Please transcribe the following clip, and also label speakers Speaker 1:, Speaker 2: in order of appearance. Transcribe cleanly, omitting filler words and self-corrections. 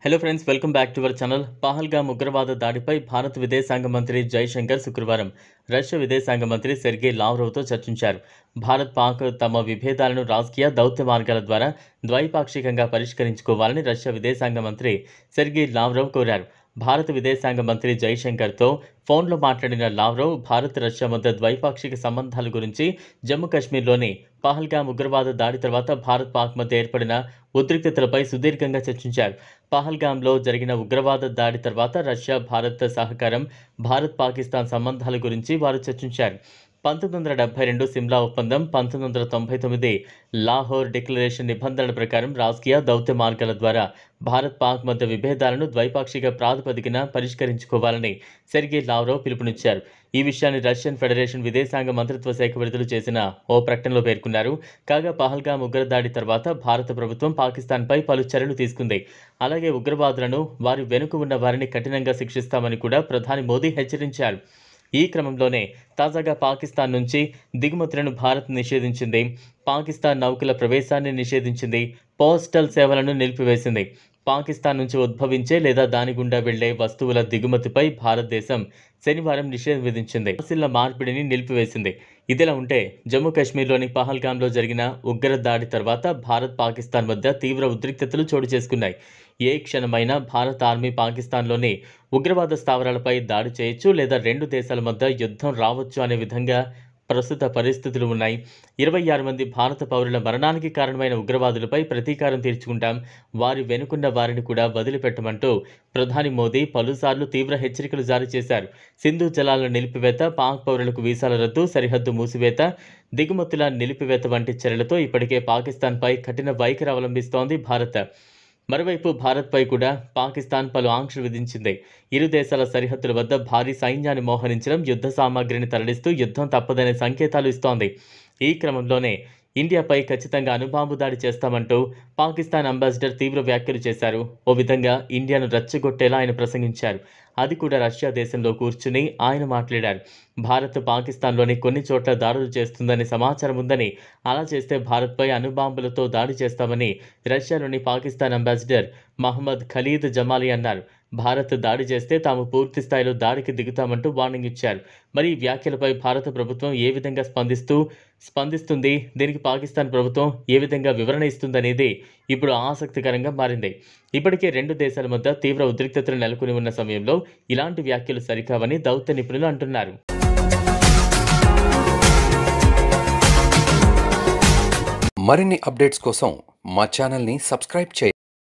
Speaker 1: Hello friends, welcome back to our channel. Pahalgam ఉగ్రవాద దాడిపై భారత విదేశాంగ మంత్రి జైశంకర్ శుక్రవారం రష్యా విదేశాంగ మంత్రి సెర్గీ లావ్రోవ్తో చర్చించారు. భారత్ పాక్ తమ విభేదాలను రాజకీయ దౌత్య మార్గాల ద్వారా ద్వైపాక్షికంగా పరిష్కరించుకోవాలని రష్యా విదేశాంగ మంత్రి సెర్గీ లావ్రోవ్ కోరారు. భారత విదేశాంగ మంత్రి జైశంకర్తో ఫోన్లో మాట్లాడిన లావ్రోవ్ భారత్ రష్యా మధ్య ద్వైపాక్షిక సంబంధాల గురించి, జమ్మూ కాశ్మీర్లోని పహల్గామ్ ఉగ్రవాద దాడి తర్వాత భారత్ పాక్ మధ్య ఏర్పడిన ఉద్రిక్తతలపై సుదీర్ఘంగా చర్చించారు. పహల్గామ్లో జరిగిన ఉగ్రవాద దాడి తర్వాత రష్యా భారత్ సహకారం, భారత్ పాకిస్తాన్ సంబంధాల గురించి వారు చర్చించారు. 1972 సిమ్లా ఒప్పందం, 1999 లాహోర్ డిక్లరేషన్ నిబంధనల ప్రకారం రాజకీయ దౌత్య మార్గాల ద్వారా భారత్ పాక్ మధ్య విభేదాలను ద్వైపాక్షిక ప్రాతిపదికన పరిష్కరించుకోవాలని సెర్గీ లావ్రోవ్ పిలుపునిచ్చారు. ఈ విషయాన్ని రష్యన్ ఫెడరేషన్ విదేశాంగ మంత్రిత్వ శాఖ విడుదల చేసిన ఓ ప్రకటనలో పేర్కొన్నారు. కాగా పహల్గామ్ ఉగ్రదాడి తర్వాత భారత ప్రభుత్వం పాకిస్తాన్పై పలు చర్యలు తీసుకుంది. అలాగే ఉగ్రవాదులను, వారి వెనుక ఉన్న వారిని కఠినంగా శిక్షిస్తామని కూడా ప్రధాని మోదీ హెచ్చరించారు. ఈ క్రమంలోనే తాజాగా పాకిస్తాన్ నుంచి దిగుమతులను భారత్ నిషేధించింది. పాకిస్తాన్ నౌకల ప్రవేశాన్ని నిషేధించింది. పోస్టల్ సేవలను నిలిపివేసింది. పాకిస్తాన్ నుంచి ఉద్భవించే లేదా దాని గుండా వెళ్లే వస్తువుల దిగుమతిపై భారతదేశం శనివారం నిషేధం విధించింది. ఆసిల్ల మార్పిడిని నిలిపివేసింది. ఇదిలా ఉంటే జమ్మూ కాశ్మీర్లోని పహల్గామ్లో జరిగిన ఉగ్ర దాడి తర్వాత భారత్ పాకిస్తాన్ మధ్య తీవ్ర ఉద్రిక్తతలు చోటు చేసుకున్నాయి. ఏ క్షణమైనా భారత ఆర్మీ పాకిస్తాన్లోని ఉగ్రవాద స్థావరాలపై దాడి చేయొచ్చు లేదా రెండు దేశాల మధ్య యుద్ధం రావచ్చు అనే విధంగా ప్రస్తుత పరిస్థితులు ఉన్నాయి. 26 మంది భారత పౌరుల మరణానికి కారణమైన ఉగ్రవాదులపై ప్రతీకారం తీర్చుకుంటాం, వారి వెనుకున్న వారిని కూడా వదిలిపెట్టమంటూ ప్రధాని మోదీ పలుసార్లు తీవ్ర హెచ్చరికలు జారీ చేశారు. సింధు జలాల నిలిపివేత, పాక్ పౌరులకు వీసాల రద్దు, సరిహద్దు మూసివేత, దిగుమతుల నిలిపివేత వంటి చర్యలతో ఇప్పటికే పాకిస్తాన్పై కఠిన వైఖరి అవలంబిస్తోంది భారత్. మరోవైపు భారత్పై కూడా పాకిస్తాన్ పలు ఆంక్షలు విధించింది. ఇరు దేశాల సరిహద్దుల వద్ద భారీ సైన్యాన్ని మోహరించడం, యుద్ధ సామాగ్రిని తరలిస్తూ యుద్ధం తప్పదనే సంకేతాలు ఇస్తోంది. ఈ క్రమంలోనే ఇండియాపై ఖచ్చితంగా అణుబాంబు దాడి చేస్తామంటూ పాకిస్తాన్ అంబాసిడర్ తీవ్ర వ్యాఖ్యలు చేశారు. ఓ విధంగా ఇండియాను రెచ్చగొట్టేలా ఆయన ప్రసంగించారు. అది కూడా రష్యా దేశంలో కూర్చుని ఆయన మాట్లాడారు. భారత్ పాకిస్తాన్లోని కొన్ని చోట్ల దాడులు చేస్తుందనే సమాచారం ఉందని, అలా చేస్తే భారత్పై అణుబాంబులతో దాడి చేస్తామని రష్యాలోని పాకిస్తాన్ అంబాసిడర్ మహమ్మద్ ఖలీద్ జమాలి అన్నారు. భారత్ దాడి చేస్తే తాము పూర్తి స్థాయిలో దాడికి దిగుతామంటూ వార్నింగ్ ఇచ్చారు. మరి ఈ వ్యాఖ్యలపై భారత ప్రభుత్వం ఏ విధంగా స్పందిస్తుంది, దీనికి పాకిస్తాన్ ప్రభుత్వం ఏ విధంగా వివరణ ఇస్తుందనేది ఇప్పుడు ఆసక్తికరంగా మారింది. ఇప్పటికే రెండు దేశాల మధ్య తీవ్ర ఉద్రిక్తతలు నెలకొని ఉన్న సమయంలో ఇలాంటి వ్యాఖ్యలు సరికావని దౌత్య నిపుణులు అంటున్నారు.
Speaker 2: మరిన్ని అప్డేట్స్ కోసం మా ఛానల్ని సబ్స్క్రైబ్ చేయండి.